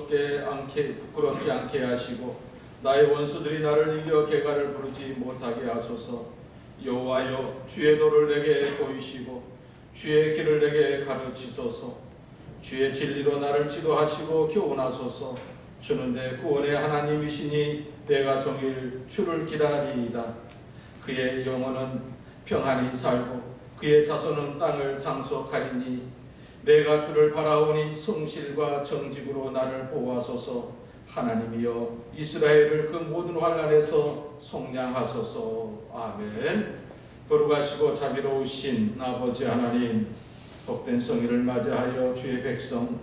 부끄럽지 않게 하시고 나의 원수들이 나를 이겨 개가를 부르지 못하게 하소서. 여호와여, 주의 도를 내게 보이시고 주의 길을 내게 가르치소서. 주의 진리로 나를 지도하시고 교훈하소서. 주는 내 구원의 하나님이시니 내가 종일 주를 기다리이다. 그의 영혼은 평안히 살고 그의 자손은 땅을 상속하리니 내가 주를 바라오니 성실과 정직으로 나를 보호하소서. 하나님이여, 이스라엘을 그 모든 환난에서 속량하소서. 아멘. 거룩하시고 자비로우신 아버지 하나님, 복된 성일을 맞이하여 주의 백성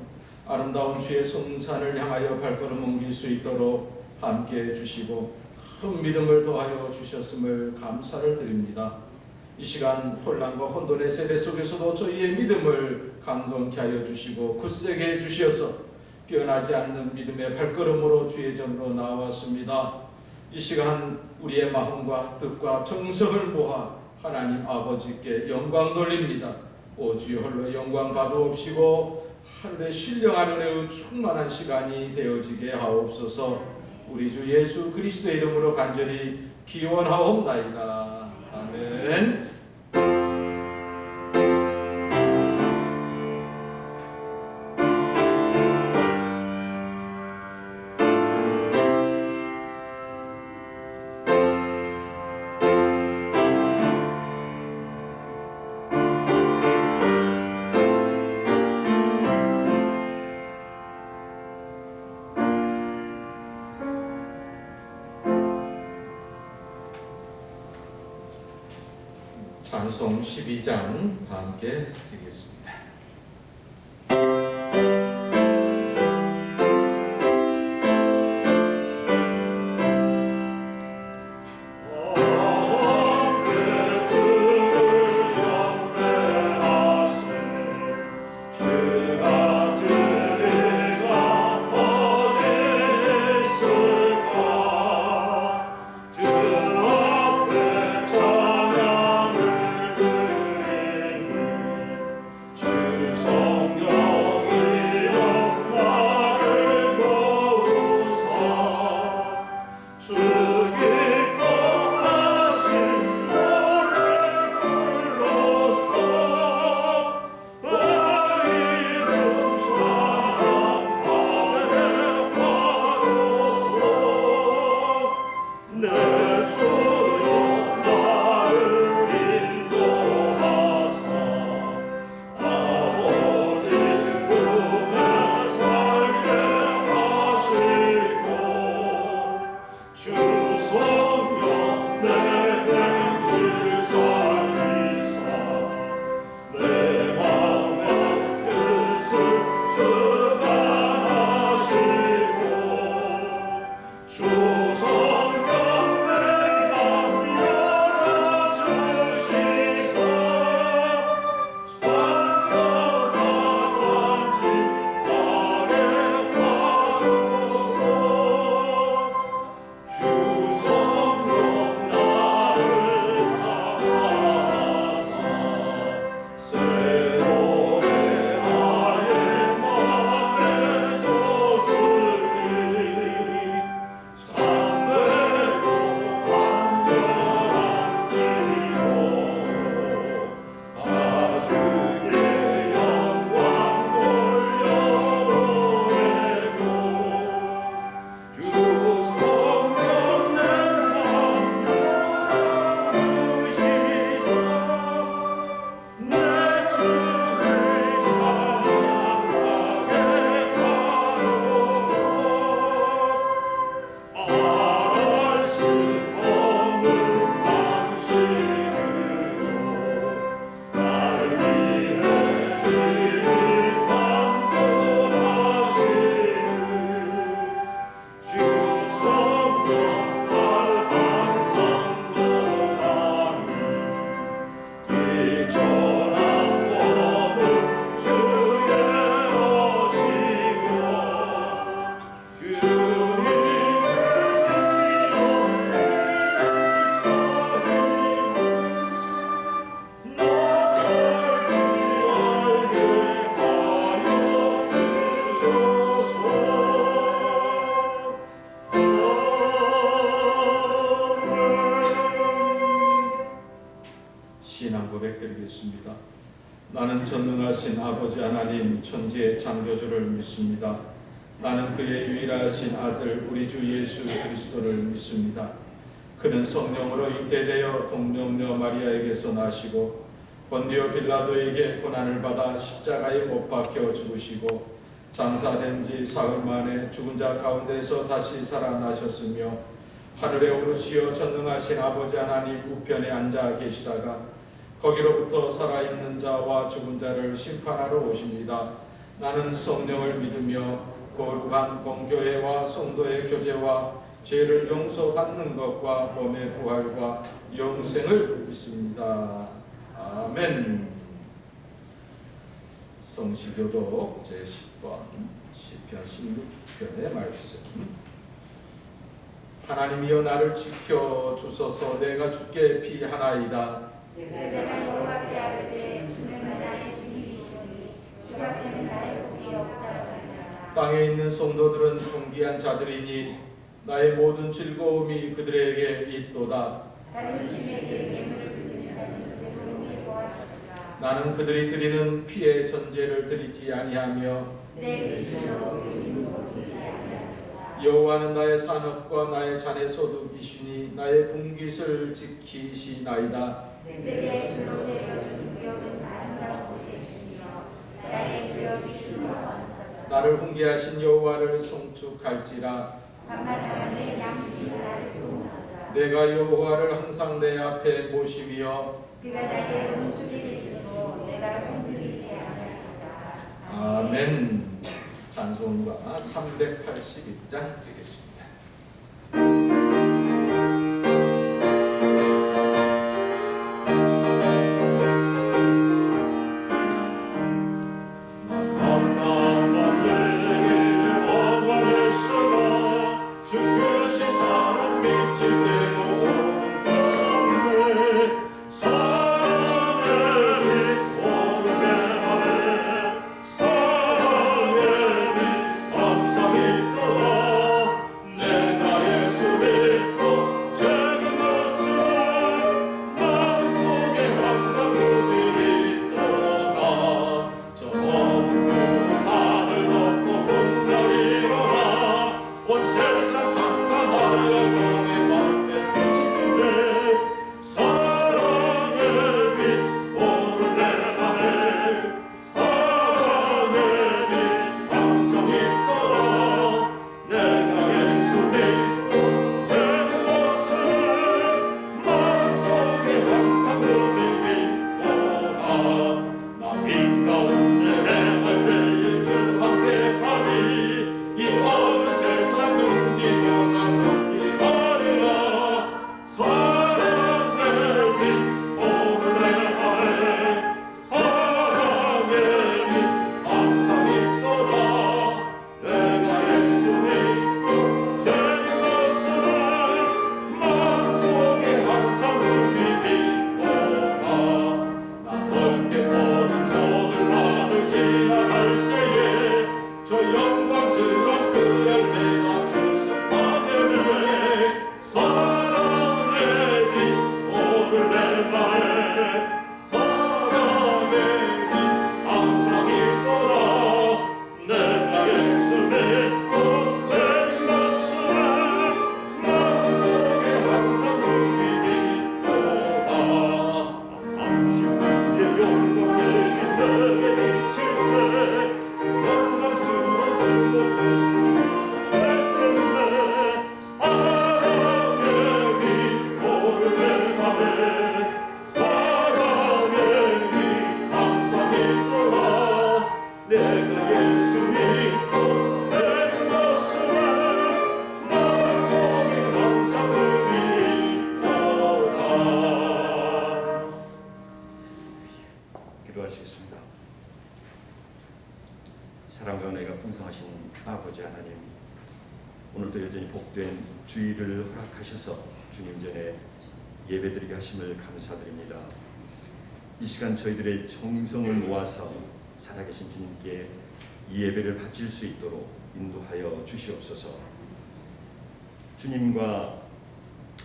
아름다운 주의 성산을 향하여 발걸음 옮길 수 있도록 함께해 주시고 큰 믿음을 더하여 주셨음을 감사를 드립니다. 이 시간 혼란과 혼돈의 세대 속에서도 저희의 믿음을 강건케 하여 주시고 굳세게 해 주시어서 변하지 않는 믿음의 발걸음으로 주의 전으로 나왔습니다. 이 시간 우리의 마음과 뜻과 정성을 모아 하나님 아버지께 영광 돌립니다. 오직 홀로 영광 받으옵시고 하늘의 신령한 은혜의 충만한 시간이 되어지게 하옵소서. 우리 주 예수 그리스도의 이름으로 간절히 기원하옵나이다. 아멘. 찬송 12장 함께 드리겠습니다. 주 믿습니다. 나는 전능하신 아버지 하나님 천지의 창조주를 믿습니다. 나는 그의 유일하신 아들 우리 주 예수 그리스도를 믿습니다. 그는 성령으로 잉태되어 동정녀 마리아에게서 나시고 본디오 빌라도에게 고난을 받아 십자가에 못 박혀 죽으시고 장사된 지 사흘 만에 죽은 자 가운데서 다시 살아나셨으며 하늘에 오르시어 전능하신 아버지 하나님 우편에 앉아 계시다가 거기로부터 살아있는 자와 죽은 자를 심판하러 오십니다. 나는 성령을 믿으며 거룩한 공교회와 성도의 교제와 죄를 용서받는 것과 몸의 부활과 영생을 믿습니다. 아멘. 성시교독 제10번 시편 16편의 말씀. 하나님이여 나를 지켜주소서. 내가 주께 피하나이다. 내가 여호와께 아뢰되 주는 나의 주님이시오니 주 앞에는 나의 복이 없다하리라. 땅에 있는 성도들은 존귀한 자들이니 나의 모든 즐거움이 그들에게 있도다. 다른 신에게 예물을 드리는 자는 괴로움이 보아주시라. 나는 그들이 드리는 피의 전제를 드리지 아니하며 내 기술로 의인으로 드리지 아니하리라. 여호와는 나의 산업과 나의 잔의 소득이시니 나의 분깃을 지키시나이다. 내게 줄로 재어준 구역은 아름다운 곳에 있으며 나의 구역이 수놓았다. 나를 훈계하신 여호와를 송축할지라. 밤마다 내 양식을 나를 도우나이다. 내가 여호와를 항상 내 앞에 모시며 그가 나의 오른쪽에 계시고 내가 흔들리지 않으리로다. 아멘. 찬송가 382장 드리겠습니다. 기도하시겠습니다. 사랑과 은혜가 풍성하신 아버지 하나님, 오늘도 여전히 복된 주일을 허락하셔서 주님 전에 예배드리게 하심을 감사드립니다. 이 시간 저희들의 정성을 모아서 살아계신 주님께 이 예배를 바칠 수 있도록 인도하여 주시옵소서. 주님과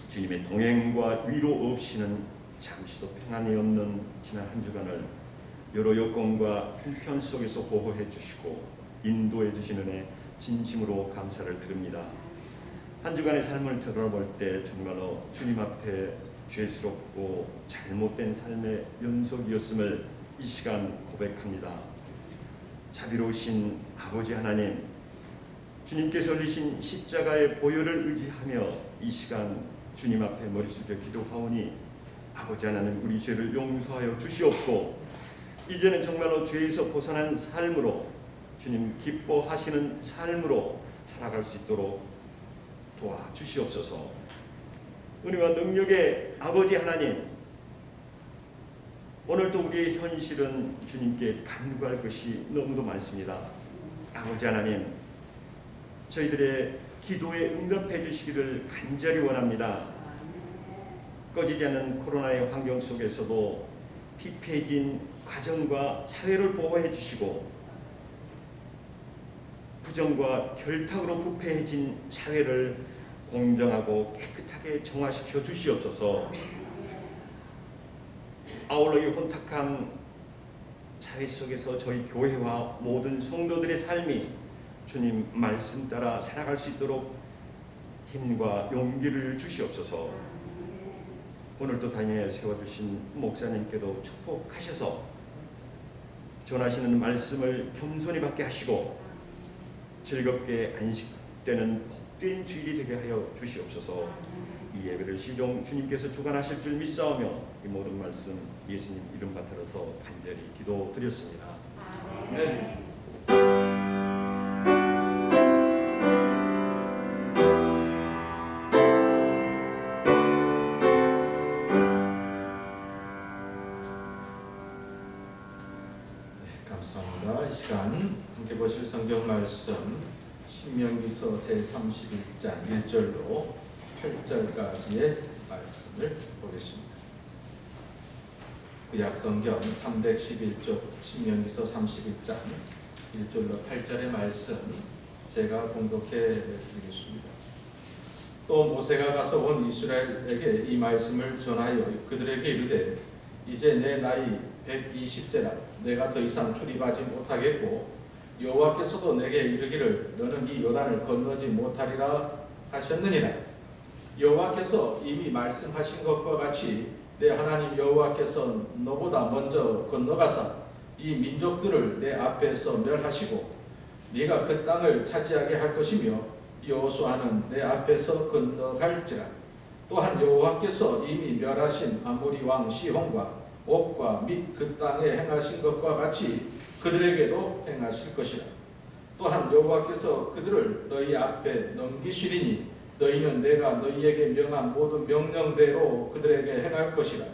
주님의 동행과 위로 없이는 잠시도 평안이 없는 지난 한 주간을 여러 여건과 불편 속에서 보호해 주시고 인도해 주시는 애 진심으로 감사를 드립니다. 한 주간의 삶을 돌아볼 때 정말로 주님 앞에 죄스럽고 잘못된 삶의 연속이었음을 이 시간 고백합니다. 자비로우신 아버지 하나님, 주님께서 흘리신 십자가의 보혈을 의지하며 이 시간 주님 앞에 머리 숙여 기도하오니 아버지 하나님, 우리 죄를 용서하여 주시옵고 이제는 정말로 죄에서 벗어난 삶으로 주님 기뻐하시는 삶으로 살아갈 수 있도록 도와주시옵소서. 은혜와 능력의 아버지 하나님, 오늘도 우리의 현실은 주님께 간구할 것이 너무도 많습니다. 아버지 하나님, 저희들의 기도에 응답해 주시기를 간절히 원합니다. 꺼지지 않는 코로나의 환경 속에서도 피폐해진 가정과 사회를 보호해 주시고 부정과 결탁으로 부패해진 사회를 공정하고 깨끗하게 정화시켜 주시옵소서. 아울러 이 혼탁한 사회 속에서 저희 교회와 모든 성도들의 삶이 주님 말씀 따라 살아갈 수 있도록 힘과 용기를 주시옵소서. 오늘도 다니엘 세워주신 목사님께도 축복하셔서 전하시는 말씀을 겸손히 받게 하시고 즐겁게 안식되는 복된 주일이 되게 하여 주시옵소서. 이 예배를 시종 주님께서 주관하실 줄 믿사오며 이 모든 말씀 예수님 이름 받들어서 간절히 기도드렸습니다. 네. 감사합니다. 이 시간 함께 보실 성경 말씀 신명기서 제31장 1절로 8절까지의 말씀을 보겠습니다. 구약성경 311쪽 신명기서 31장 1절로 8절의 말씀 제가 봉독해 드리겠습니다. 또 모세가 가서 온 이스라엘에게 이 말씀을 전하여 그들에게 이르되 이제 내 나이 120세라 내가 더 이상 출입하지 못하겠고 여호와께서도 내게 이르기를 너는 이 요단을 건너지 못하리라 하셨느니라. 여호와께서 이미 말씀하신 것과 같이 내 하나님 여호와께서 너보다 먼저 건너가사 이 민족들을 내 앞에서 멸하시고 네가 그 땅을 차지하게 할 것이며 여호수아는 내 앞에서 건너갈지라. 또한 여호와께서 이미 멸하신 아모리 왕 시혼과 옥과 및 그 땅에 행하신 것과 같이 그들에게도 행하실 것이라. 또한 여호와께서 그들을 너희 앞에 넘기시리니 너희는 내가 너희에게 명한 모든 명령대로 그들에게 행할 것이라.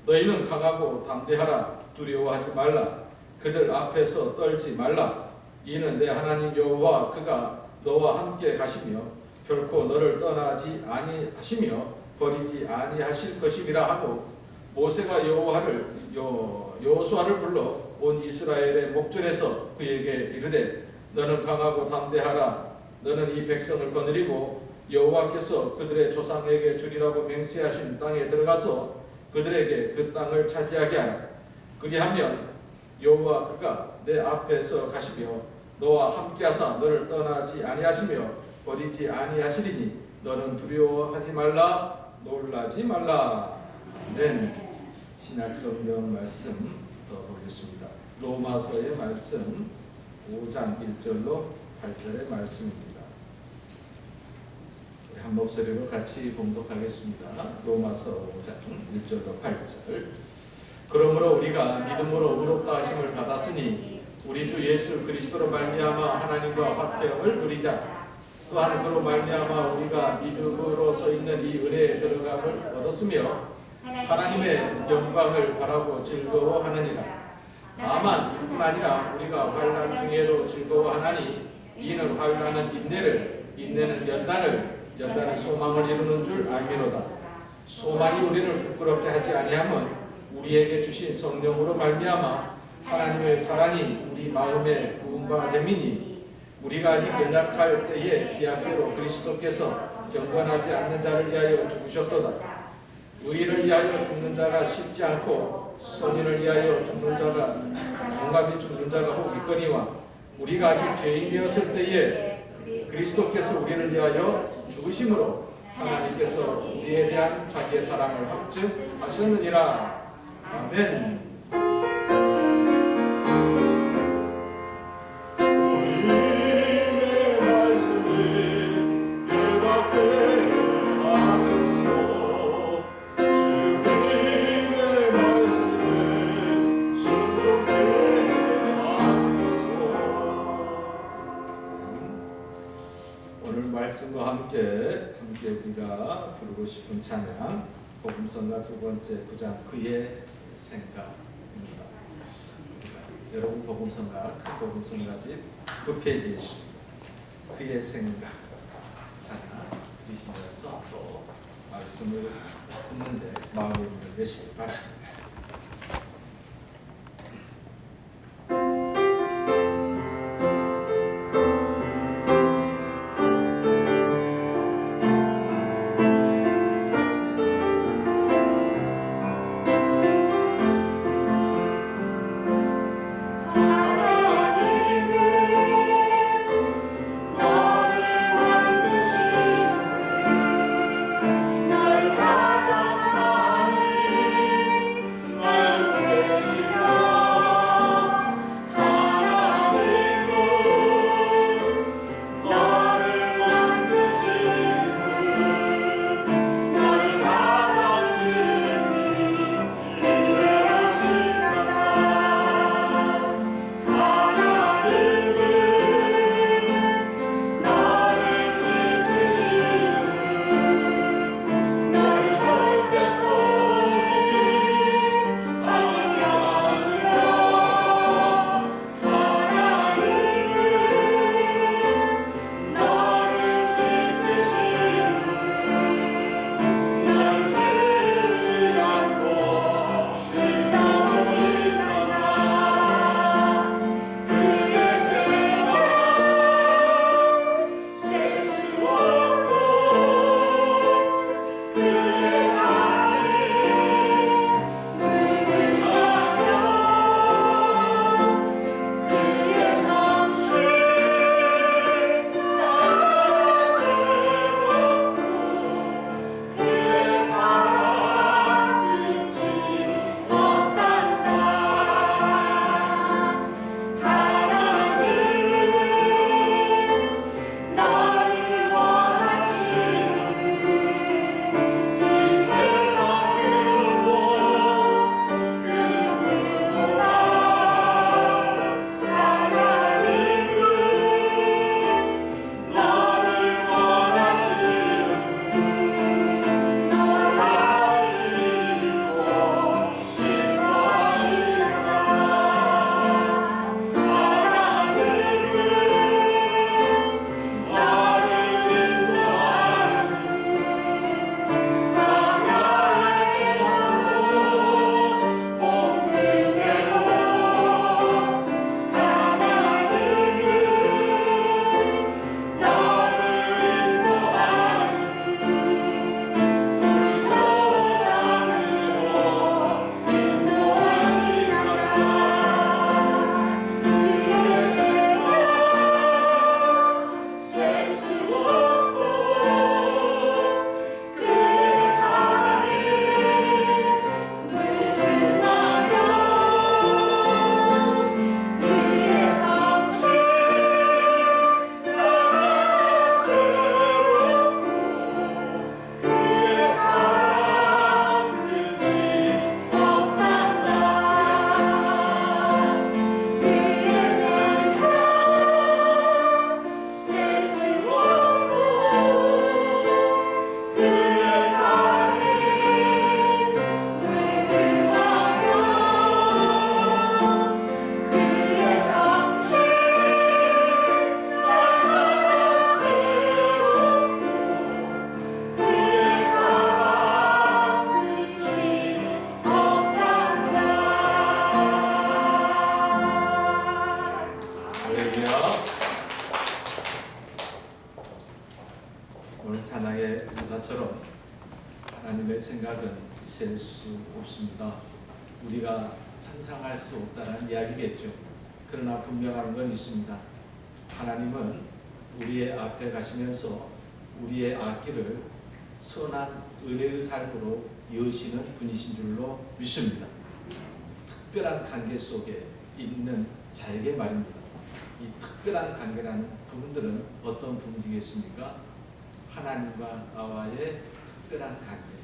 너희는 강하고 담대하라. 두려워하지 말라. 그들 앞에서 떨지 말라. 이는 내 하나님 여호와 그가 너와 함께 가시며 결코 너를 떠나지 아니하시며 버리지 아니하실 것임이라 하고 모세가 여호수아를 불러 온 이스라엘의 목전에서 그에게 이르되 너는 강하고 담대하라. 너는 이 백성을 거느리고 여호와께서 그들의 조상에게 주리라고 맹세하신 땅에 들어가서 그들에게 그 땅을 차지하게 하라. 그리하면 여호와 그가 내 앞에서 가시며 너와 함께하사 너를 떠나지 아니하시며 버리지 아니하시리니 너는 두려워하지 말라. 놀라지 말라. 아멘. 신약성경 말씀 더 보겠습니다. 로마서의 말씀 5장 1절로 8절의 말씀입니다. 우리 한 목소리로 같이 봉독하겠습니다. 로마서 5장 1절로 8절. 그러므로 우리가 믿음으로 의롭다 하심을 받았으니 우리 주 예수 그리스도로 말미암아 하나님과 화평을 누리자. 또한 그로 말미암아 우리가 믿음으로 있는 이 은혜에 들어감을 얻었으며 하나님의 영광을 바라고 즐거워하느니라. 다만 이뿐 아니라 우리가 환난 중에도 즐거워하나니 이는 환난은 인내를, 인내는 연단을, 연단은 소망을 이루는 줄 알미로다. 소망이 우리를 부끄럽게 하지 아니함은 우리에게 주신 성령으로 말미암아 하나님의 사랑이 우리 마음에 부은 바 됨이니 우리가 아직 연약할 때에 기약대로 그리스도께서 경건하지 않는 자를 위하여 죽으셨도다. 의인을 위하여 죽는 자가 쉽지 않고 선인을 위하여 죽는 자가 동감히 죽는 자가 혹 있거니와 우리가 아직 죄인이었을 때에 그리스도께서 우리를 위하여 죽으심으로 하나님께서 우리에 대한 자기의 사랑을 확증하셨느니라. 아멘. 말씀과 함께 우리가 부르고 싶은 찬양 복음성가 두 번째 구장 그의 생각입니다. 여러분 복음성가 큰 복음성가집 9페이지에 있습니다. 그의 생각 찬양 들으시면서 또 말씀을 듣는데 마음의 문을 내시기 바랍니다. 오늘 찬양의 인사처럼 하나님의 생각은 셀 수 없습니다. 우리가 상상할 수 없다는 이야기겠죠. 그러나 분명한 건 있습니다. 하나님은 우리의 앞에 가시면서 우리의 앞길을 선한 은혜의 삶으로 여시는 분이신 줄로 믿습니다. 특별한 관계 속에 있는 자에게 말입니다. 이 특별한 관계라는 부분들은 어떤 부분이겠습니까? 하나님과 나와의 특별한 관계.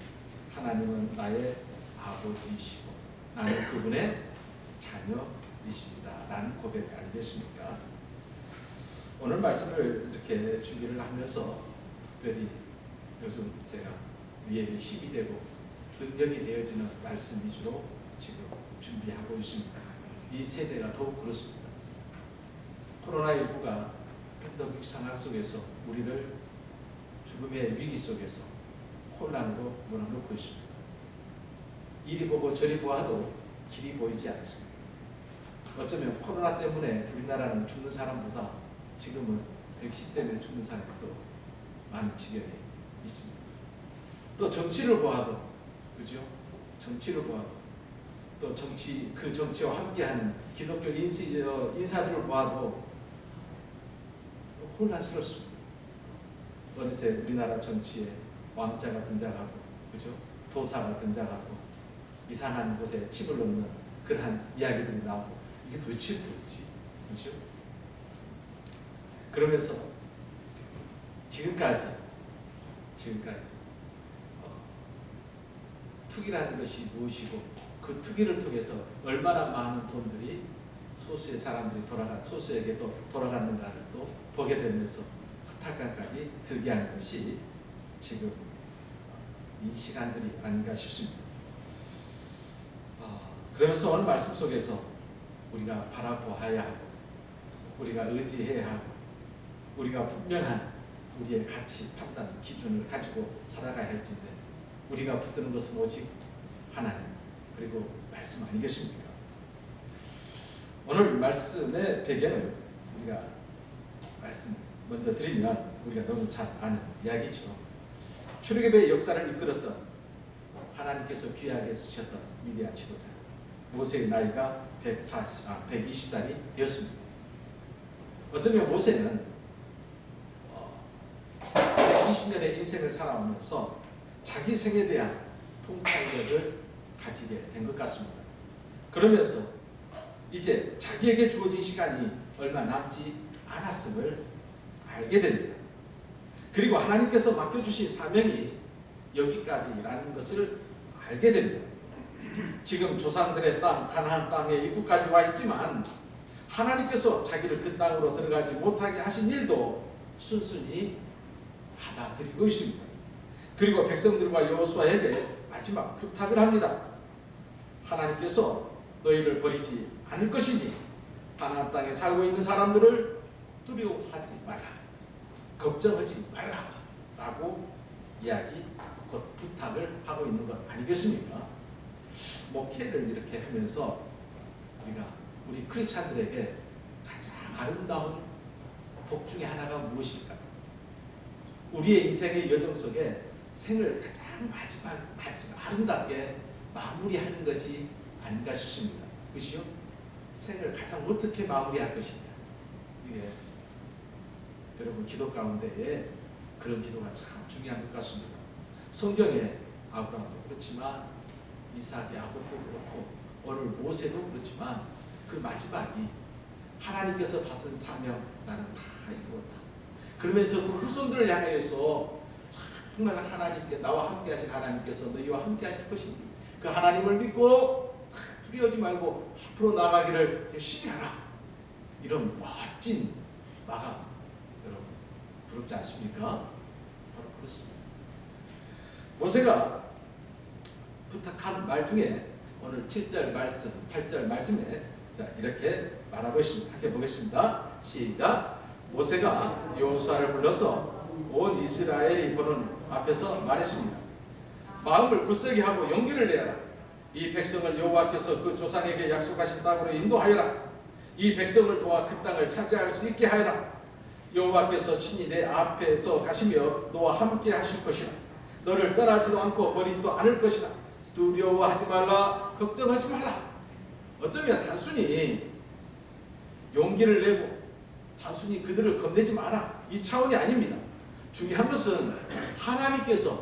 하나님은 나의 아버지이시고 나는 그분의 자녀이십니다. 라는 고백 아니겠습니까? 오늘 말씀을 이렇게 준비를 하면서 특별히 요즘 제가 우리에게 힘이 되고 능력이 되어지는 말씀 위주로 지금 준비하고 있습니다. 이 세대가 더욱 그렇습니다. 코로나19가 팬데믹 상황 속에서 우리를 죽음의 위기 속에서 혼란으로 몰아넣고 있습니다. 이리 보고 저리 보아도 길이 보이지 않습니다. 어쩌면 코로나 때문에 우리나라는 죽는 사람보다 지금은 백신 때문에 죽는 사람이 더 많은 지경에 있습니다. 또 정치를 보아도, 그죠? 정치를 보아도, 또 그 정치와 함께하는 기독교 인사들을 보아도 혼란스럽습니다. 어느새 우리나라 정치에 왕자가 등장하고, 그죠? 도사가 등장하고, 이상한 곳에 침을 놓는 그러한 이야기들이 나오고, 이게 도대체 뭐지? 그죠? 그러면서 지금까지 투기라는 것이 무엇이고 그 투기를 통해서 얼마나 많은 돈들이 소수의 사람들이 소수에게 또 돌아가는가를 또 보게 되면서 허탈감까지 들게 하는 것이 지금 이 시간들이 아닌가 싶습니다. 그러면서 오늘 말씀 속에서 우리가 바라보아야 하고 우리가 의지해야 하고 우리가 분명한 우리의 가치, 판단, 기준을 가지고 살아가야 할진데 우리가 붙드는 것은 오직 하나님 그리고 말씀 아니겠습니까? 오늘 말씀의 배경을 우리가 말씀 먼저 드리면 우리가 너무 잘 아는 이야기죠. 출애굽의 역사를 이끌었던 하나님께서 귀하게 쓰셨던 위대한 지도자 모세의 나이가 120살이 되었습니다. 어쩌면 모세는 120년의 인생을 살아오면서 자기 생에 대한 통찰력을 가지게 된 것 같습니다. 그러면서 이제 자기에게 주어진 시간이 얼마 남지 않았음을 알게 됩니다. 그리고 하나님께서 맡겨주신 사명이 여기까지라는 것을 알게 됩니다. 지금 조상들의 땅, 가나안 땅에 입구까지 와 있지만 하나님께서 자기를 그 땅으로 들어가지 못하게 하신 일도 순순히 받아들이고 있습니다. 그리고 백성들과 여호수아에게 마지막 부탁을 합니다. 하나님께서 너희를 버리지 않을 것이니 가나안 땅에 살고 있는 사람들을 두려워하지 말라, 걱정하지 말라 라고 이야기, 곧 부탁을 하고 있는 것 아니겠습니까? 목회를 이렇게 하면서 우리 크리스찬들에게 가장 아름다운 복 중에 하나가 무엇일까? 우리의 인생의 여정 속에 생을 가장 마지막 아름답게 마무리하는 것이 아닌가 싶습니다. 그렇죠? 생을 가장 어떻게 마무리할 것이냐. 이게 여러분 기도 가운데에 그런 기도가 참 중요한 것 같습니다. 성경에 아브라함도 그렇지만 이삭, 야곱도 그렇고 오늘 모세도 그렇지만 그 마지막이 하나님께서 받은 사명 나는 다 이루었다. 그러면서 그 후손들을 향해서 정말 하나님께 나와 함께 하신 하나님께서 너희와 함께 하실 것이니 그 하나님을 믿고 두려워하지 말고 앞으로 나아가기를 열심히 하라. 이런 멋진 마감 여러분 부럽지 않습니까? 바로 그렇습니다. 모세가 부탁한 말 중에 오늘 7절 말씀, 8절 말씀에 자 이렇게 말하고 있습니다. 함께 보겠습니다. 시작. 모세가 여호수아를 불러서 온 이스라엘이 보는 앞에서 말했습니다. 마음을 굳세게 하고 용기를 내어라. 이 백성을 여호와께서 그 조상에게 약속하신 땅으로 인도하여라. 이 백성을 도와 그 땅을 차지할 수 있게 하여라. 여호와께서 친히 내 앞에서 가시며 너와 함께 하실 것이라. 너를 떠나지도 않고 버리지도 않을 것이다. 두려워하지 말라, 걱정하지 말라. 어쩌면 단순히 용기를 내고 단순히 그들을 겁내지 마라, 이 차원이 아닙니다. 중요한 것은 하나님께서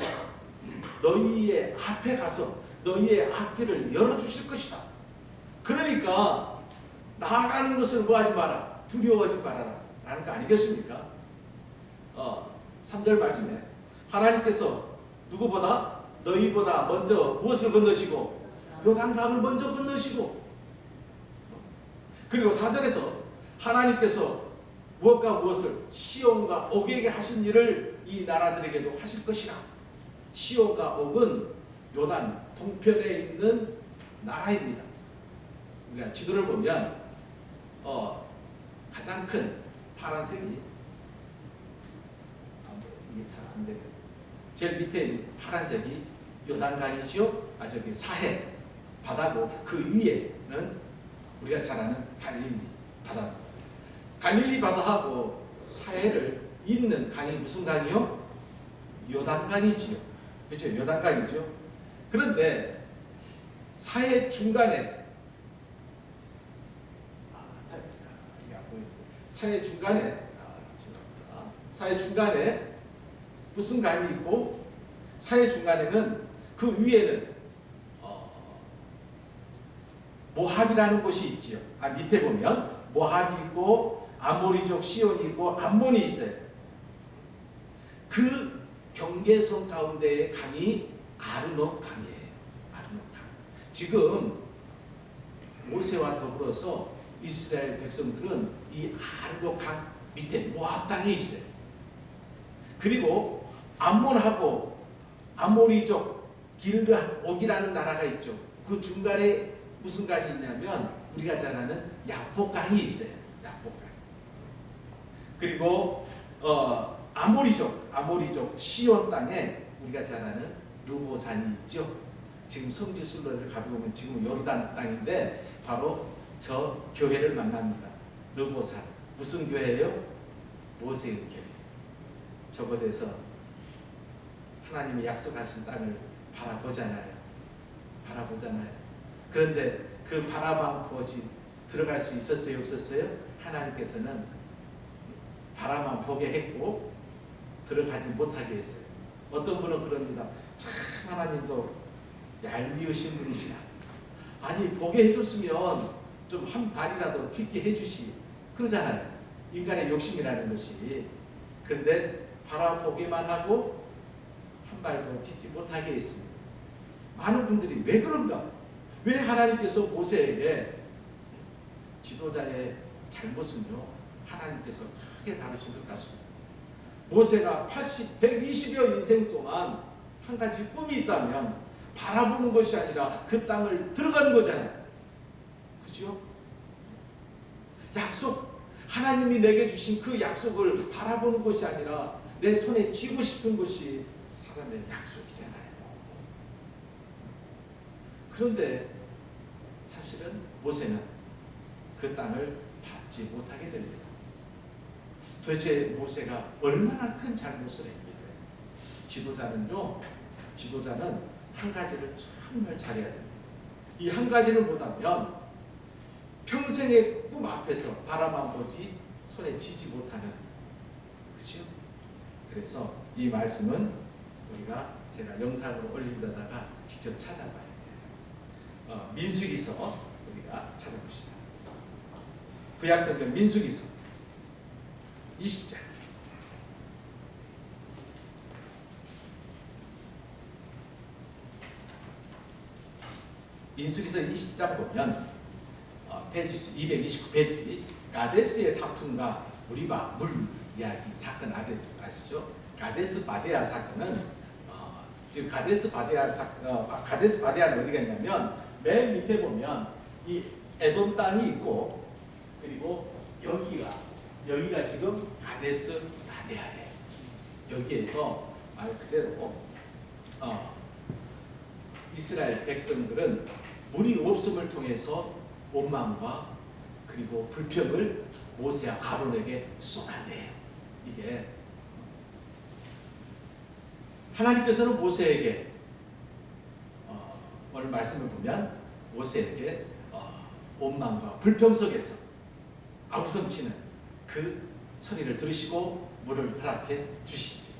너희의 앞에 가서 너희의 앞길을 열어주실 것이다. 그러니까 나아가는 것을 뭐하지 마라, 두려워하지 말아라 라는 거 아니겠습니까? 3절 말씀에 하나님께서 누구보다 너희보다 먼저 무엇을 건너시고 요단강을 먼저 건너시고, 그리고 4절에서 하나님께서 무엇과 무엇을 시온과 옥에게 하신 일을 이 나라들에게도 하실 것이라. 시온과 옥은 요단 동편에 있는 나라입니다. 우리가 지도를 보면 가장 큰 파란색이 이게 잘 안 되네. 제일 밑에 있는 파란색이 요단강이죠. 저기 사해 바다고, 그 위에는 우리가 잘 아는 갈릴리 바다. 갈릴리 바다하고 사해를 잇는 강이 무슨 강이요? 요단강이지요. 그렇죠? 요단강이죠. 그런데 사해 중간에 사해 중간에 무슨 강이 있고, 사해 중간에는 그 위에는 모압이라는 곳이 있지요. 밑에 보면 모압이 있고 아모리족 시온이 있고 암몬이 있어요. 그 경계선 가운데의 강이 아르논 강이에요. 아르논 강. 지금 모세와 더불어서 이스라엘 백성들은 이 아르논 강 밑에 모압 땅에 있어요. 그리고 암몬하고 아모리족 길르앗옥이라는 나라가 있죠. 그 중간에 무슨 강이 있냐면 우리가 잘 아는 야복강이 있어요. 야복강. 그리고 아모리족 시온 땅에 우리가 잘 아는 르보산이 있죠. 지금 성지순례를 가보면 지금 요르단 땅인데 바로 저 교회를 만납니다. 르보산. 무슨 교회예요? 모세의 교회. 저곳에서 하나님이 약속하신 땅을 바라보잖아요. 그런데 그 바라만 보지 들어갈 수 있었어요, 없었어요? 하나님께서는 바라만 보게 했고 들어가지 못하게 했어요. 어떤 분은 그럽니다. 참 하나님도 얄미우신 분이시다. 아니 보게 해줬으면 좀 한 발이라도 딛게 해주시, 그러잖아요. 인간의 욕심이라는 것이. 그런데 바라보기만 하고 한 발도 딛지 못하게 했습니다. 많은 분들이 왜 그런가? 왜 하나님께서 모세에게 지도자의 잘못은요, 하나님께서 크게 다루신 것 같습니다. 모세가 120여 인생 동안 한 가지 꿈이 있다면 바라보는 것이 아니라 그 땅을 들어가는 거잖아요. 그죠? 약속, 하나님이 내게 주신 그 약속을 바라보는 것이 아니라 내 손에 쥐고 싶은 것이 사람의 약속이잖아요. 그런데 사실은 모세는 그 땅을 받지 못하게 됩니다. 도대체 모세가 얼마나 큰 잘못을 했길래? 지도자는 한 가지를 정말 잘해야 됩니다. 이 한 가지를 못하면 평생의 꿈 앞에서 바라만 보지 손에 쥐지 못하는, 그렇죠? 그래서 이 말씀은 제가 영상으로 올리려다가 직접 찾아봐야 돼요. 민수기서 우리가 찾아봅시다. 구약성경 민수기서 20장. 민수기서 20장 보면 페이지 229페이지 가데스의 다툼과 무리바 물 이야기 사건 아시죠? 가데스 바데아 사건은 지금 가데스 바데아는 어디가 있냐면 맨 밑에 보면 이 에돔 땅이 있고, 그리고 여기가 지금 가데스 바데아예요. 여기에서 말 그대로 이스라엘 백성들은 물이 없음을 통해서 원망과 그리고 불평을 모세와 아론에게 쏟아내요. 이게 하나님께서는 모세에게 말씀을 보면 모세에게 원망과 불평 속에서 아우성치는 그 소리를 들으시고 물을 허락해 주시지.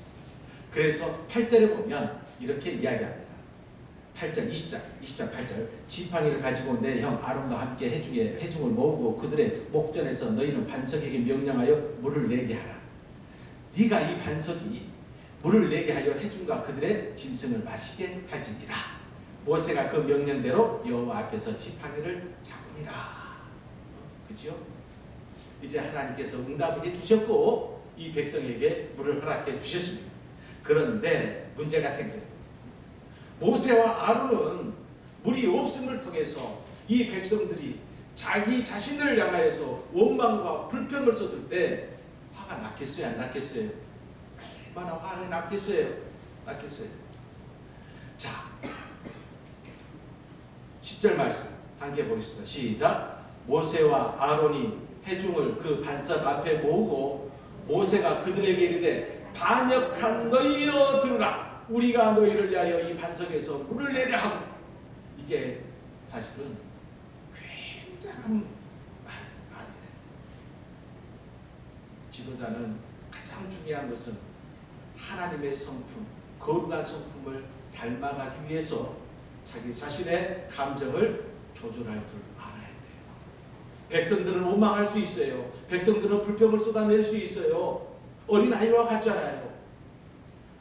그래서 8절에 보면 이렇게 이야기합니다. 8절 20장 8절 지팡이를 가지고 내 형 아론과 함께 회중을 모으고 그들의 목전에서 너희는 반석에게 명령하여 물을 내게 하라. 네가 이 반석이 물을 내게 하여 회중과 그들의 짐승을 마시게 할지니라. 모세가 그 명령대로 여호와 앞에서 지팡이를 잡으니라. 그죠? 이제 하나님께서 응답을 해주셨고 이 백성에게 물을 허락해 주셨습니다. 그런데 문제가 생겨요. 모세와 아론은 물이 없음을 통해서 이 백성들이 자기 자신을 향하여서 원망과 불평을 쏟을 때 화가 났겠어요? 안 났겠어요? 얼마나 화가 났겠어요? 났겠어요? 자, 10절 말씀 함께 보겠습니다. 시작. 모세와 아론이 회중을 그 반석 앞에 모으고 모세가 그들에게 이르되 반역한 너희여 들으라. 우리가 너희를 위하여 이 반석에서 물을 내려 하고. 이게 사실은 굉장한 말이에요. 지도자는 가장 중요한 것은 하나님의 성품, 거룩한 성품을 닮아가기 위해서 자기 자신의 감정을 조절할 줄 알아야 돼요. 백성들은 원망할 수 있어요. 백성들은 불평을 쏟아낼 수 있어요. 어린아이와 같잖아요.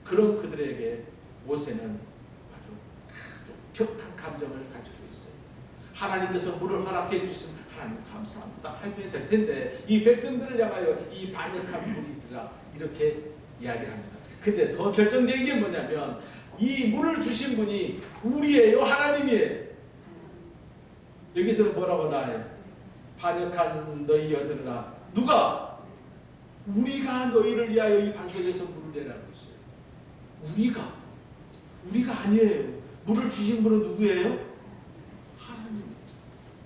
그런 그들에게 모세는 아주 격한 감정을 가지고 있어요. 하나님께서 물을 허락해 주시면 하나님 감사합니다 하면 될 텐데 이 백성들을 향하여 이 반역한 물이더라 이렇게 이야기를 합니다. 근데 더 결정적인 게 뭐냐면 이 물을 주신 분이 우리예요, 하나님이에요. 여기서는 뭐라고 나와요? 반역한 너희여 들으라. 누가? 우리가 너희를 위하여 이 반석에서 물을 내라고 했어요. 우리가 아니에요. 물을 주신 분은 누구예요? 하나님.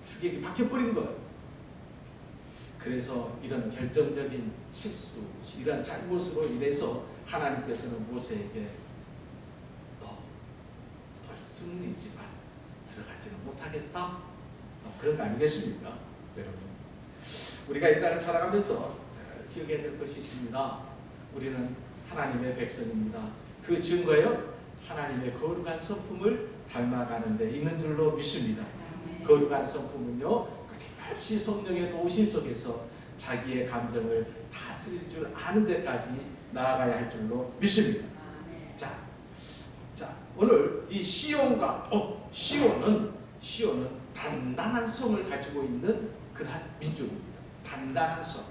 주객이 바뀌어버린 거예요. 그래서 이런 결정적인 실수, 이런 잘못으로 인해서 하나님께서는 모세에게 너 볼 수는 있지만 들어가지는 못하겠다. 그런 거 아니겠습니까? 여러분, 우리가 이 땅을 살아가면서 기억해야 될 것이 있습니다. 우리는 하나님의 백성입니다. 그 증거요, 하나님의 거룩한 성품을 닮아가는 데 있는 줄로 믿습니다. 거룩한 성품은요, 끊임없이 성령의 도우심 속에서 자기의 감정을 다스릴 줄 아는 데까지 나아가야 할 줄로 믿습니다. 자, 오늘 이 시온과 시온은 단단한 성을 가지고 있는 그러한 민족입니다. 단단한 성.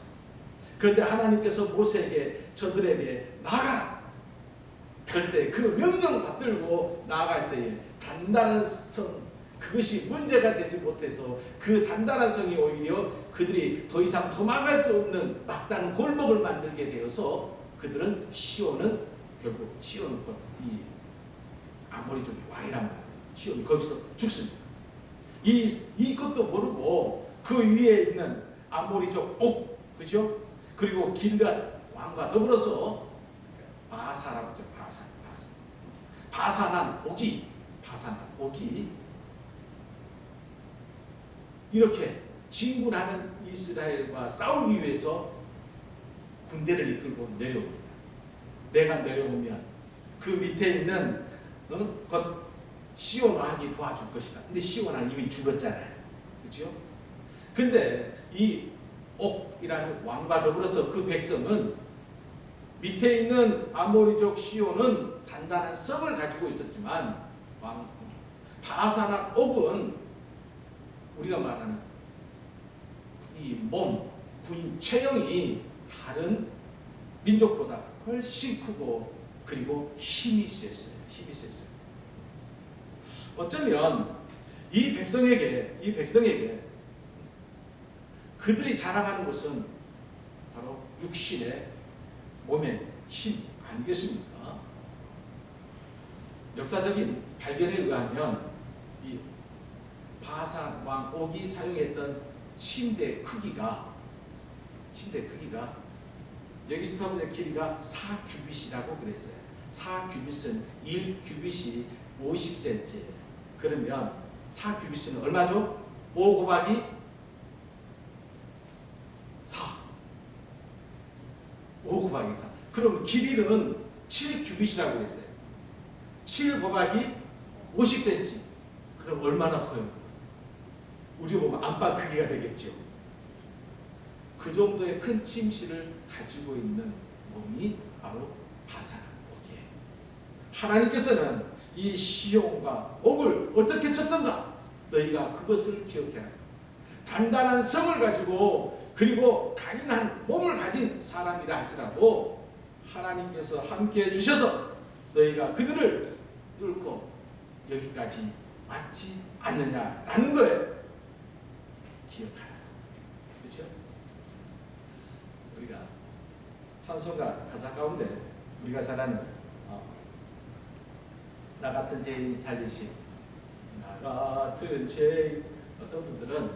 그런데 하나님께서 모세에게 저들에게 나가라. 그때 그 명령 받들고 나아갈 때에 단단한 성, 그것이 문제가 되지 못해서 그 단단한 성이 오히려 그들이 더 이상 도망갈 수 없는 막다른 골목을 만들게 되어서 그들은 결국 시온은 이 아모리족의 왕이란 말이에요. 시온이 거기서 죽습니다. 이것도 모르고 그 위에 있는 아모리족 옥, 그죠? 그리고 길갓 왕과 더불어서 바사라고 하죠. 바산한 옥이 이렇게 진군하는 이스라엘과 싸우기 위해서 군대를 이끌고 내려옵니다. 내가 내려오면 그 밑에 있는 시온 왕이 도와줄 것이다. 근데 시온 왕이 이미 죽었잖아요. 그렇죠? 근데 이 옥이라는 왕과 더불어서 그 백성은 밑에 있는 아모리족 시온은 단단한 성을 가지고 있었지만 바산한 옥은 우리가 말하는 이 몸, 구인 체형이 다른 민족보다 훨씬 크고 그리고 힘이 셌어요. 어쩌면 이 백성에게 그들이 자랑하는 것은 바로 육신의 몸의 힘 아니겠습니까? 역사적인 발견에 의하면 이 바산 왕 옥이 사용했던 침대 크기가 여기서부터 길이가 4규빗이라고 그랬어요. 4규빗은 1규빗이 50cm. 그러면 4규빗은 얼마죠? 5 곱하기 4. 5 곱하기 4. 그럼 길이는 7규빗이라고 그랬어요. 7 곱하기 50cm. 그럼 얼마나 커요? 우리 보면 안방 크기가 되겠죠. 그 정도의 큰 침실을 가지고 있는 몸이 바로 바사란 옥이에요. 하나님께서는 이 시온과 옥을 어떻게 쳤던가? 너희가 그것을 기억해라. 단단한 성을 가지고 그리고 강인한 몸을 가진 사람이라 할지라도 하나님께서 함께해 주셔서 너희가 그들을 뚫고 여기까지 왔지 않느냐라는 거예요. 기억하라. 그렇죠? 우리가 찬송가 가사 가운데 우리가 잘 아는 나 같은 죄인 살리시, 나 같은 죄인, 어떤 분들은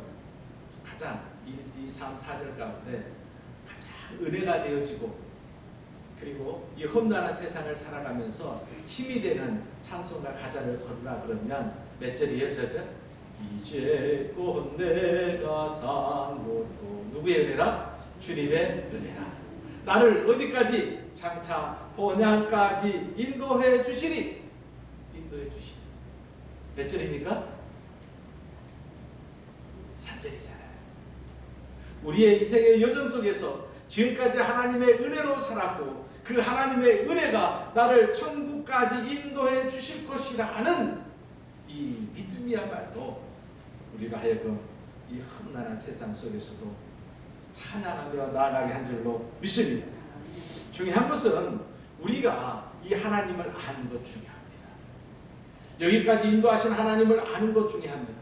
가장 1, 2, 3, 4절 가운데 가장 은혜가 되어지고 그리고 이 험난한 세상을 살아가면서 힘이 되는 찬송가 가사를 걸으라 그러면 몇 절이에요? 저들? 이제 곧 내가 산 곳도 누구의 은혜라? 주님의 은혜라. 나를 어디까지? 장차 본향까지 인도해 주시리. 인도해 주시리. 몇 절입니까? 3절이잖아요. 우리의 인생의 여정 속에서 지금까지 하나님의 은혜로 살았고 그 하나님의 은혜가 나를 천국까지 인도해 주실 것이라 하는 이 믿음이야말로 우리가 하여금 이 험난한 세상 속에서도 찬양하며 나아가게 한 줄로 믿습니다. 중요한 것은 우리가 이 하나님을 아는 것 중요합니다. 여기까지 인도하신 하나님을 아는 것 중요합니다.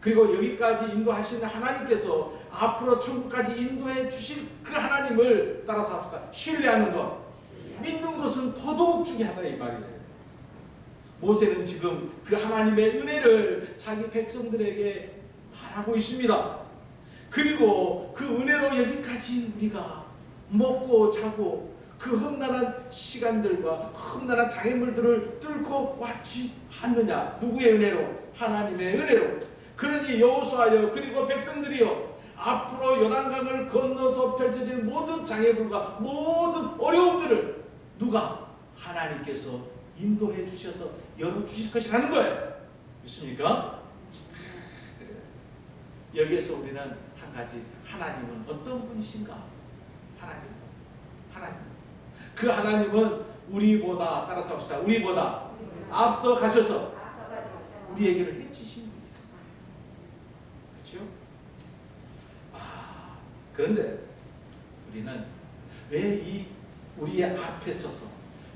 그리고 여기까지 인도하신 하나님께서 앞으로 천국까지 인도해 주실 그 하나님을 따라서 합시다. 신뢰하는 것, 믿는 것은 더더욱 중요하다 이 말이에요. 모세는 지금 그 하나님의 은혜를 자기 백성들에게 말하고 있습니다. 그리고 그 은혜로 여기까지 우리가 먹고 자고 그 험난한 시간들과 험난한 장애물들을 뚫고 왔지 않느냐. 누구의 은혜로? 하나님의 은혜로. 그러니 여호수아여 그리고 백성들이여 앞으로 요단강을 건너서 펼쳐질 모든 장애물과 모든 어려움들을 누가? 하나님께서 인도해 주셔서 열어주실 것이라는 거예요. 믿습니까? 여기에서 우리는 한 가지, 하나님은 어떤 분이신가? 하나님. 그 하나님은 우리보다, 따라서 합시다. 우리보다 앞서 가셔서 우리에게를 해치신 분이다. 그렇죠? 그런데 우리는 왜 우리의 앞에 서서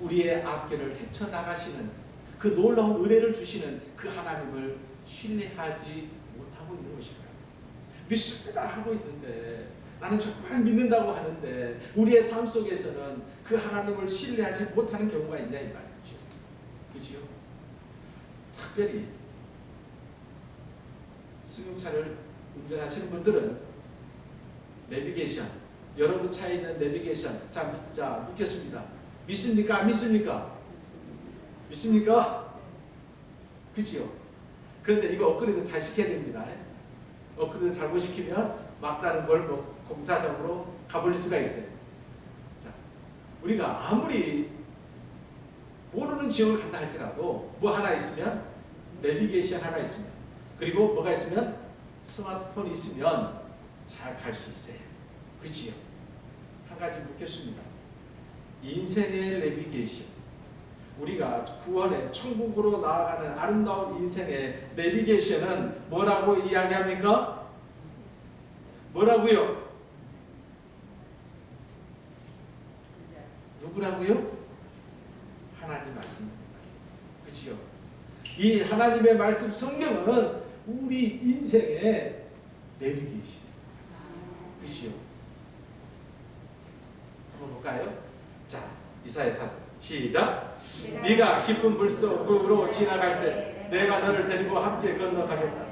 우리의 앞길을 헤쳐나가시는 그 놀라운 은혜를 주시는 그 하나님을 신뢰하지 못하고 있는 것일까요? 믿습니다 하고 있는데, 나는 정말 믿는다고 하는데 우리의 삶 속에서는 그 하나님을 신뢰하지 못하는 경우가 있냐 이 말이죠. 그렇죠? 특별히 승용차를 운전하시는 분들은 내비게이션, 여러분 차에 있는 내비게이션, 자 묻겠습니다. 믿습니까? 안 믿습니까? 믿습니까? 그치요? 그런데 이거 업그레이드 잘 시켜야 됩니다. 업그레이드 잘못 시키면 막다른 걸 공사적으로 가버릴 수가 있어요. 자, 우리가 아무리 모르는 지역을 간다 할지라도 뭐 하나 있으면, 내비게이션 하나 있으면, 그리고 뭐가 있으면, 스마트폰이 있으면 잘 갈 수 있어요. 그치요? 한 가지 묻겠습니다. 인생의 내비게이션, 우리가 구원의 천국으로 나아가는 아름다운 인생의 내비게이션은 뭐라고 이야기합니까? 뭐라고요? 누구라고요? 하나님 말씀입니다. 그치요? 이 하나님의 말씀 성경은 우리 인생의 내비게이션. 그치요? 한번 볼까요? 자, 이사야 4장 시작. 네가 깊은 물속으로 지나갈 때 내가 너를 데리고 함께 건너가겠다.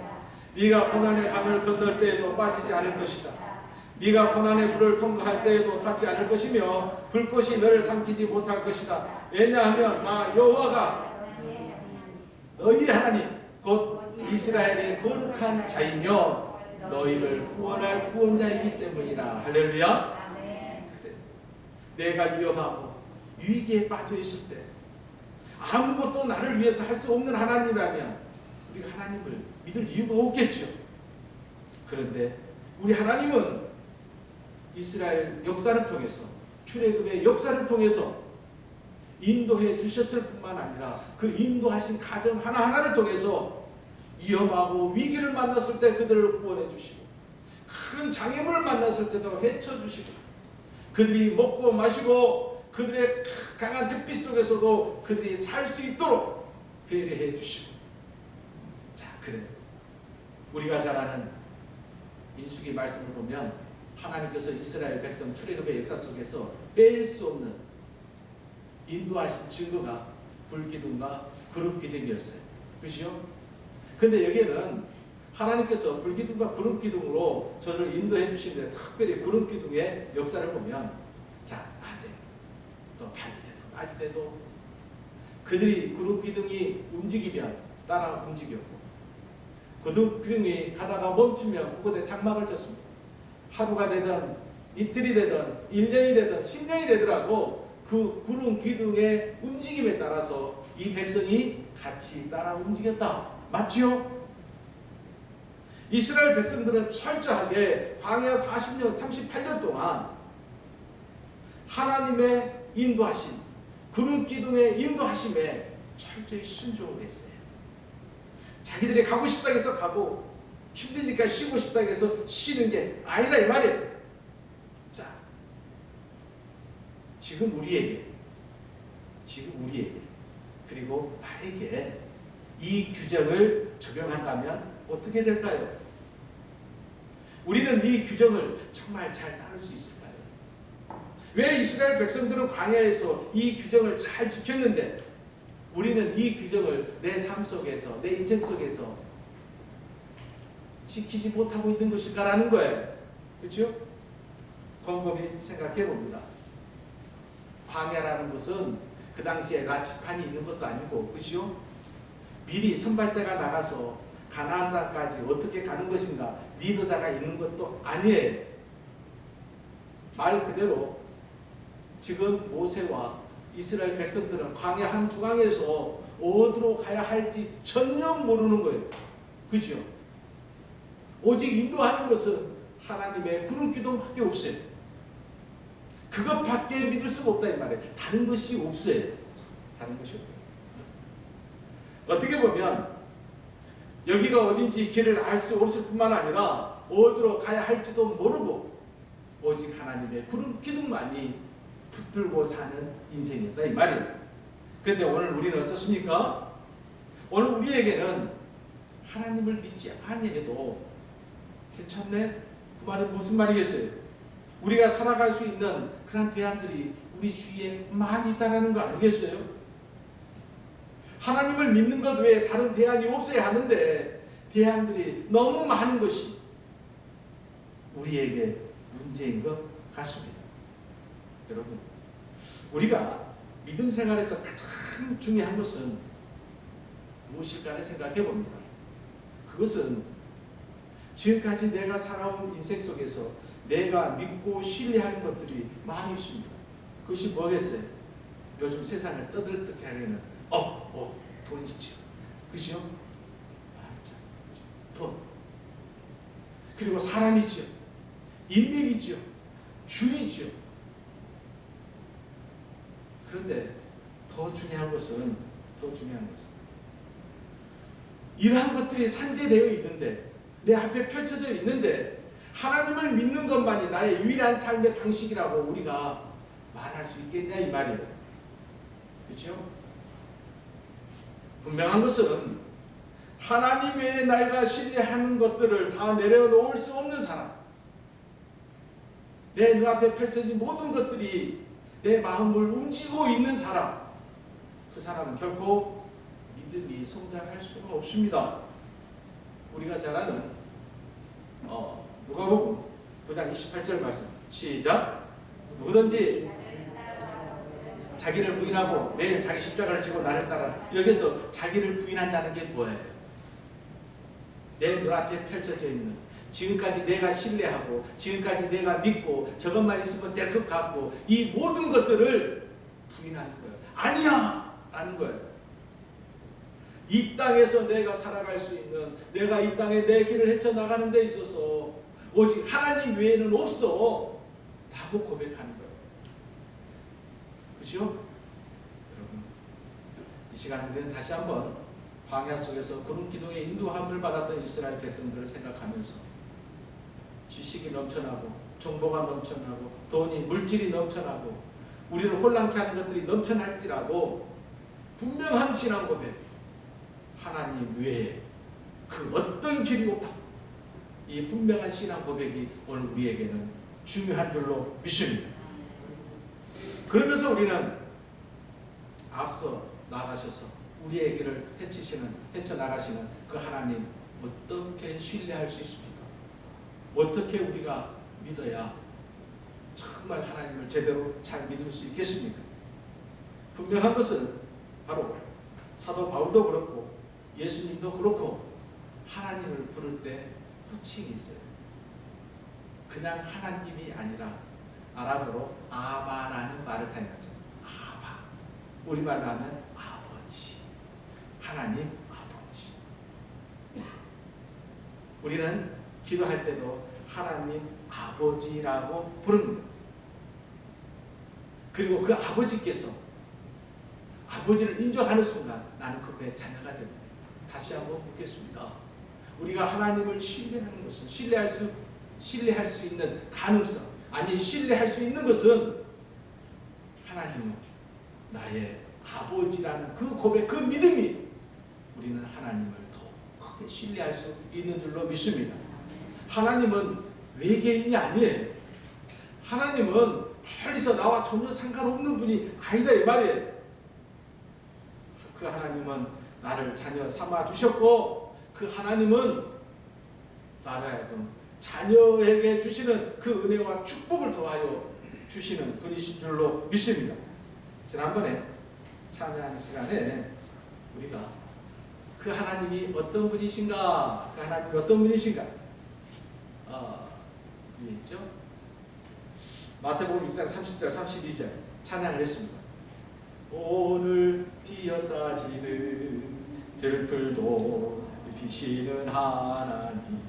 네가 고난의 강을 건널 때에도 빠지지 않을 것이다. 네가 고난의 불을 통과할 때에도 닿지 않을 것이며 불꽃이 너를 삼키지 못할 것이다. 왜냐하면 나 여호와가 너희 하나님 곧 이스라엘의 거룩한 자이며 너희를 구원할 구원자이기 때문이라. 할렐루야. 아멘. 내가 위험하고 위기에 빠져 있을 때 아무것도 나를 위해서 할 수 없는 하나님이라면 우리가 하나님을 믿을 이유가 없겠죠. 그런데 우리 하나님은 이스라엘 역사를 통해서, 출애굽의 역사를 통해서 인도해 주셨을 뿐만 아니라 그 인도하신 가정 하나하나를 통해서 위험하고 위기를 만났을 때 그들을 구원해 주시고, 큰 장애물을 만났을 때도 헤쳐 주시고, 그들이 먹고 마시고 그들의 강한 햇빛 속에서도 그들이 살 수 있도록 배려해 주시고. 자, 그래 우리가 잘 아는 민수기 말씀을 보면 하나님께서 이스라엘 백성 출애굽의 역사 속에서 빼일 수 없는 인도하신 증거가 불기둥과 구름기둥이었어요. 그렇죠? 근데 여기에는 하나님께서 불기둥과 구름기둥으로 저를 인도해 주시는데, 특별히 구름기둥의 역사를 보면, 자, 낮에 또 밤이 돼도 낮이 돼도 그들이 구름기둥이 움직이면 따라 움직였고, 구름기둥이 가다가 멈추면 그곳에 장막을 쳤습니다. 하루가 되든 이틀이 되든 1년이 되든 10년이 되더라도 그 구름 기둥의 움직임에 따라서 이 백성이 같이 따라 움직였다. 맞지요? 이스라엘 백성들은 철저하게 광야 40년, 38년 동안 하나님의 인도하심, 구름 기둥의 인도하심에 철저히 순종을 했어요. 자기들이 가고 싶다 해서 가고, 힘드니까 쉬고 싶다 해서 쉬는 게 아니다 이 말이에요. 자, 지금 우리에게 그리고 나에게 이 규정을 적용한다면 어떻게 될까요? 우리는 이 규정을 정말 잘 따를 수 있을까요? 왜 이스라엘 백성들은 광야에서 이 규정을 잘 지켰는데 우리는 이 규정을 내 삶 속에서, 내 인생 속에서 지키지 못하고 있는 것일까라는 거예요. 그렇죠? 곰곰이 생각해 봅니다. 광야라는 것은 그 당시에 나치판이 있는 것도 아니고, 그렇죠? 미리 선발대가 나가서 가나안 땅까지 어떻게 가는 것인가 리더자가 있는 것도 아니에요. 말 그대로 지금 모세와 이스라엘 백성들은 광야 한 중앙에서 어디로 가야 할지 전혀 모르는 거예요. 그렇죠? 오직 인도하는 것은 하나님의 구름 기둥밖에 없어요. 그것밖에 믿을 수가 없다 이 말이에요. 다른 것이 없어요. 다른 것이 없어요. 어떻게 보면 여기가 어딘지 길을 알 수 없을 뿐만 아니라 어디로 가야 할지도 모르고 오직 하나님의 구름 기둥만이 붙들고 사는 인생이었다 이 말이에요. 그런데 오늘 우리는 어떻습니까? 오늘 우리에게는 하나님을 믿지 아니해도 괜찮네? 그 말은 무슨 말이겠어요? 우리가 살아갈 수 있는 그런 대안들이 우리 주위에 많이 있다는 거 아니겠어요? 하나님을 믿는 것 외에 다른 대안이 없어야 하는데 대안들이 너무 많은 것이 우리에게 문제인 것 같습니다. 여러분, 우리가 믿음 생활에서 가장 중요한 것은 무엇일까를 생각해 봅니다. 그것은 지금까지 내가 살아온 인생 속에서 내가 믿고 신뢰하는 것들이 많이 있습니다. 그것이 뭐겠어요? 요즘 세상을 떠들썩게 하려는 돈이죠. 그죠? 돈. 그리고 사람이죠. 인맥이죠. 줄이죠. 그런데 더 중요한 것은 이러한 것들이 산재되어 있는데, 내 앞에 펼쳐져 있는데 하나님을 믿는 것만이 나의 유일한 삶의 방식이라고 우리가 말할 수 있겠냐 이 말이에요. 그렇죠? 분명한 것은 하나님 외에 내가 신뢰하는 것들을 다 내려놓을 수 없는 사람, 내 눈앞에 펼쳐진 모든 것들이 내 마음을 움직이고 있는 사람, 그 사람은 결코 믿음이 성장할 수가 없습니다. 우리가 잘 아는 누가복음 9장 28절 말씀 시작. 누구든지 자기를 부인하고 매일 자기 십자가를 지고 나를 따라. 여기서 자기를 부인한다는 게 뭐예요? 내 눈앞에 펼쳐져 있는, 지금까지 내가 신뢰하고 지금까지 내가 믿고 저것만 있으면 될 것 같고 이 모든 것들을 부인하는 거예요. 아니야! 라는 거예요. 이 땅에서 내가 살아갈 수 있는, 내가 이 땅에 내 길을 헤쳐나가는 데 있어서 오직 하나님 외에는 없어 라고 고백하는 거예요. 그죠? 여러분, 이 시간 우리는 다시 한번 광야 속에서 그런 기도의 인도함을 받았던 이스라엘 백성들을 생각하면서 지식이 넘쳐나고 정보가 넘쳐나고 돈이, 물질이 넘쳐나고 우리를 혼란케 하는 것들이 넘쳐날지라도 분명한 신앙 고백, 하나님 외에 그 어떤 길이 없다. 이 분명한 신앙 고백이 오늘 우리에게는 중요한 줄로 믿습니다. 그러면서 우리는 앞서 나가셔서 우리의 길을 헤쳐나가시는 그 하나님 어떻게 신뢰할 수 있습니까? 어떻게 우리가 믿어야 정말 하나님을 제대로 잘 믿을 수 있겠습니까? 분명한 것은 바로 사도 바울도 그렇고 예수님도 그렇고 하나님을 부를 때 호칭이 있어요. 그냥 하나님이 아니라 아랍어로 아바라는 말을 사용하죠. 아바. 우리말로 하면 아버지. 하나님 아버지. 우리는 기도할 때도 하나님 아버지라고 부릅니다. 그리고 그 아버지께서 아버지를 인정하는 순간 나는 그분의 자녀가 됩니다. 다시 한번 묻겠습니다. 우리가 하나님을 신뢰하는 것은 신뢰할 수 있는 가능성, 아니 신뢰할 수 있는 것은 하나님은 나의 아버지라는 그 고백, 그 믿음이 우리는 하나님을 더 크게 신뢰할 수 있는 줄로 믿습니다. 하나님은 외계인이 아니에요. 하나님은 멀리서 나와 전혀 상관없는 분이 아니다 이 말이에요. 그 하나님은 나를 자녀 삼아 주셨고 그 하나님은 나로 하여금 자녀에게 주시는 그 은혜와 축복을 더하여 주시는 분이신 줄로 믿습니다. 지난번에 찬양 시간에 우리가 그 하나님이 어떤 분이신가, 그 하나님이 어떤 분이신가 위에 있죠. 마태복음 6장 30절 32절 찬양을 했습니다. 오늘 피었다 지는 들풀도 비시는 하나님